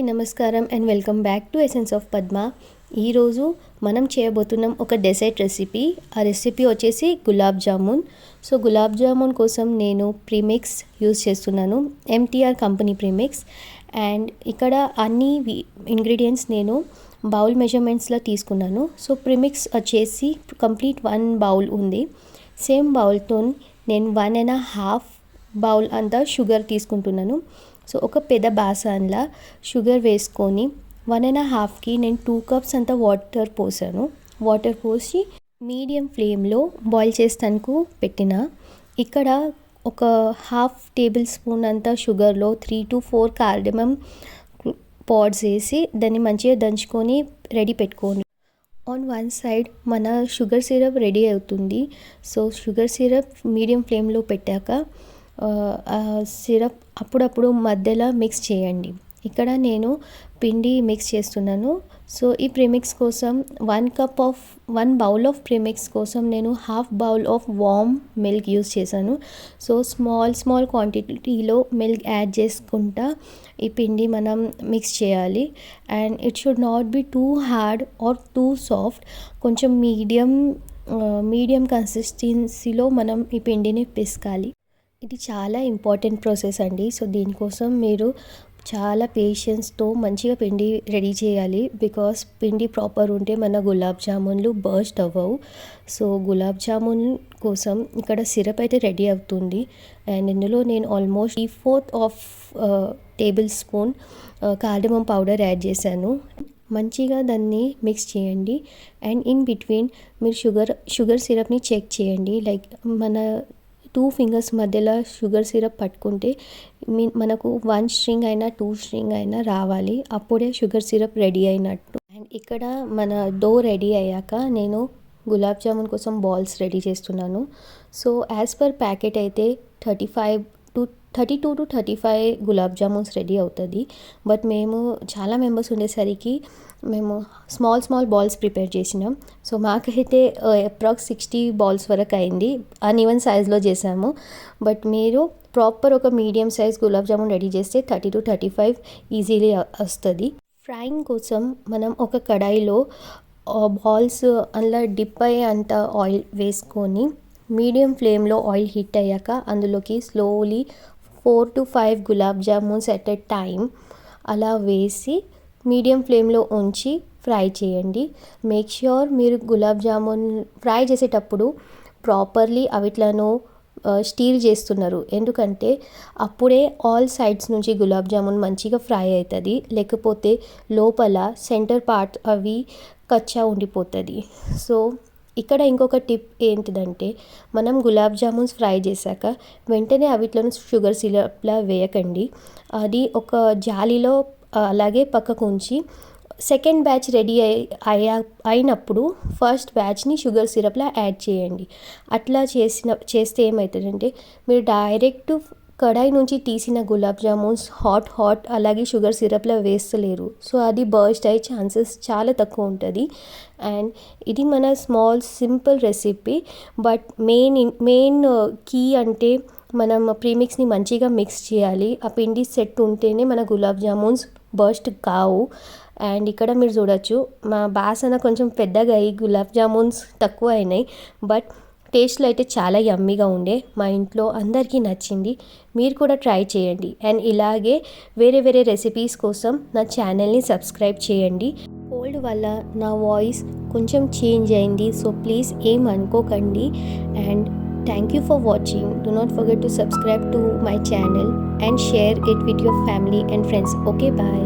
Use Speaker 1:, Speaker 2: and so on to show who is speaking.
Speaker 1: నమస్కారం and welcome back to essence of Padma. ఈరోజు మనం చేయబోతున్నాం ఒక డెజర్ట్ రెసిపీ. ఆ రెసిపీ వచ్చేసి గులాబ్ జామున్. సో గులాబ్ జామున్ కోసం నేను ప్రీమిక్స్ యూస్ చేస్తున్నాను, ఎంటీఆర్ కంపెనీ ప్రీమిక్స్. అండ్ ఇక్కడ అన్ని ఇంగ్రీడియంట్స్ నేను బౌల్ మెజర్మెంట్స్లో తీసుకున్నాను. సో ప్రీమిక్స్ వచ్చేసి కంప్లీట్ 1 బౌల్ ఉంది. సేమ్ బౌల్తో నేను 1.5 బౌల్ అంతా షుగర్ తీసుకుంటున్నాను. సో ఒక పెద్ద బాసన్లా షుగర్ వేసుకొని 1.5కి నేను 2 కప్స్ అంతా వాటర్ పోసాను. వాటర్ పోసి మీడియం ఫ్లేమ్లో బాయిల్ చేస్తానికి పెట్టిన. ఇక్కడ ఒక 1/2 టేబుల్ స్పూన్ అంతా షుగర్లో 3 to 4 కార్డమమ్ పాడ్స్ వేసి దాన్ని మంచిగా దంచుకొని రెడీ పెట్టుకోండి. ఆన్ వన్ సైడ్ మన షుగర్ సిరప్ రెడీ అవుతుంది. సో షుగర్ సిరప్ మీడియం ఫ్లేమ్లో పెట్టాక సిరప్ అప్పుడప్పుడు మధ్యలో మిక్స్ చేయండి. ఇక్కడ నేను పిండి మిక్స్ చేస్తున్నాను. సో ఈ ప్రీమిక్స్ కోసం 1 బౌల్ ఆఫ్ ప్రీమిక్స్ కోసం నేను 1/2 bowl of warm milk use చేశాను. సో స్మాల్ క్వాంటిటీలో మిల్క్ యాడ్ చేసుకుంటా ఈ పిండి మనం మిక్స్ చేయాలి. And it should not be too hard or too soft, కొంచెం మీడియం కన్సిస్టెన్సీలో మనం ఈ పిండిని పిసకాలి. ఇది చాలా ఇంపార్టెంట్ ప్రాసెస్ అండి. సో దీనికోసం మీరు చాలా పేషెన్స్తో మంచిగా పిండి రెడీ చేయాలి. బికాస్ పిండి ప్రాపర్ ఉంటే మన గులాబ్ జామున్లు బర్స్ట్ అవ్వవు. సో గులాబ్ జామున్ కోసం ఇక్కడ సిరప్ అయితే రెడీ అవుతుంది. అండ్ ఇందులో నేను almost 3/4 table spoon cardamom powder add చేశాను. మంచిగా దాన్ని మిక్స్ చేయండి. అండ్ ఇన్ బిట్వీన్ మీరు షుగర్ సిరప్ని చెక్ చేయండి. లైక్ మన 2 ఫింగర్స్ మధ్యలో షుగర్ సిరప్ పట్టుకుంటే మనకు 1 స్ట్రింగ్ అయినా 2 స్ట్రింగ్ అయినా రావాలి. అప్పుడే షుగర్ సిరప్ రెడీ అయినట్టు. అండ్ ఇక్కడ మన డో రెడీ అయ్యాక నేను గులాబ్ జామున్ కోసం బాల్స్ రెడీ చేస్తున్నాను. సో యాజ్ పర్ ప్యాకెట్ అయితే 32 to 35 గులాబ్ జామున్స్ రెడీ అవుతుంది. బట్ మేము చాలా మెంబర్స్ ఉండేసరికి మేము స్మాల్ బాల్స్ ప్రిపేర్ చేసినాం. సో మాకైతే అప్రాక్స్ 60 బాల్స్ వరకు అయింది. అన్ఈవెన్ సైజ్లో చేసాము. బట్ మీరు ప్రాపర్ ఒక medium size gulab jamun ready చేస్తే 30 to 35 ఈజీలీ వస్తుంది. ఫ్రైయింగ్ కోసం మనం ఒక కడాయిలో బాల్స్ అందులో డిప్ అయ్యేంత ఆయిల్ వేసుకొని మీడియం ఫ్లేమ్లో ఆయిల్ హీట్ అయ్యాక అందులోకి slowly 4 to 5 gulab jamuns at a time అలా వేసి మీడియం ఫ్లేమ్లో ఉంచి ఫ్రై చేయండి. మేక్ ష్యూర్ మీరు గులాబ్ జామున్ ఫ్రై చేసేటప్పుడు ప్రాపర్లీ అవిట్లను స్టీర్ చేస్తున్నారు. ఎందుకంటే అప్పుడే ఆల్ సైడ్స్ నుంచి గులాబ్ జామున్ మంచిగా ఫ్రై అవుతుంది. లేకపోతే లోపల సెంటర్ పార్ట్ అవి కచ్చా ఉండిపోతుంది. సో ఇక్కడ ఇంకొక టిప్ ఏంటిదంటే మనం గులాబ్ జామున్స్ ఫ్రై చేశాక వెంటనే అవిట్లను షుగర్ సిరప్లా వేయకండి. అది ఒక జాలీలో అలాగే పక్కకు ఉంచి సెకండ్ బ్యాచ్ రెడీ అయినప్పుడు ఫస్ట్ బ్యాచ్ని షుగర్ సిరప్లా యాడ్ చేయండి. అట్లా చేస్తే ఏమవుతుందంటే మీరు డైరెక్ట్ కడాయి నుంచి తీసిన గులాబ్ జామున్స్ హాట్ అలాగే షుగర్ సిరప్లో వేస్తలేరు. సో అది బర్స్ట్ అయ్యే ఛాన్సెస్ చాలా తక్కువ ఉంటుంది. అండ్ ఇది మన small simple recipe. But main key అంటే మనం ప్రీమిక్స్ని మంచిగా మిక్స్ చేయాలి. ఆ పిండి సెట్ ఉంటేనే మన గులాబ్ జామున్స్ బర్స్ట్ కావు. అండ్ ఇక్కడ మీరు చూడొచ్చు మా బాసన కొంచెం పెద్దగా అయ్యి గులాబ్ జామున్స్ తక్కువ అయినాయి. బట్ టేస్ట్లో అయితే చాలా యమ్మీగా ఉండే. మా ఇంట్లో అందరికీ నచ్చింది. మీరు కూడా ట్రై చేయండి. అండ్ ఇలాగే వేరే రెసిపీస్ కోసం నా ఛానల్ని సబ్స్క్రైబ్ చేయండి. కోల్డ్ వల్ల నా వాయిస్ కొంచెం చేంజ్ అయింది. సో ప్లీజ్ ఏం అనుకోకండి. And thank you for watching. Do not forget to subscribe to my channel and share it with your family and friends. Okay, bye.